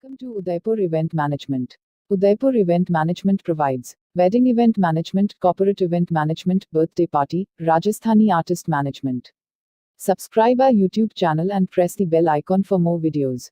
Welcome to Udaipur Event Management. Udaipur Event Management provides wedding event management, corporate event management, birthday party, Rajasthani artist management. Subscribe our YouTube channel and press the bell icon for more videos.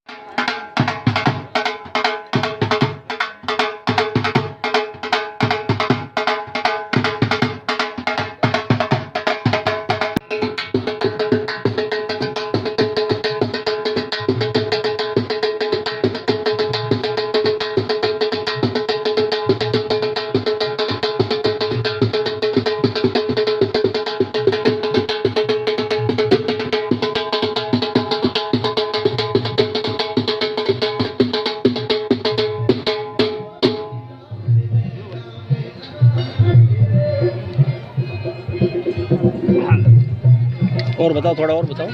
और बताओ, थोड़ा और बताओ।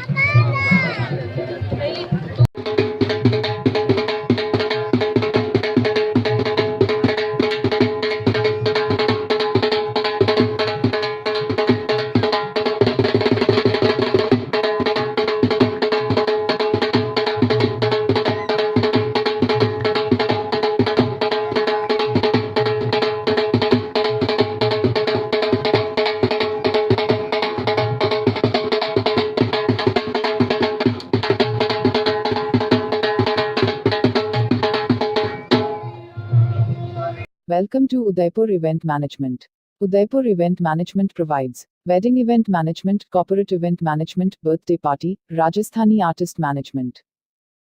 Welcome to Udaipur Event Management. Udaipur Event Management provides wedding event management, corporate event management, birthday party, Rajasthani artist management.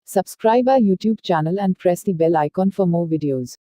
Subscribe our YouTube channel and press the bell icon for more videos.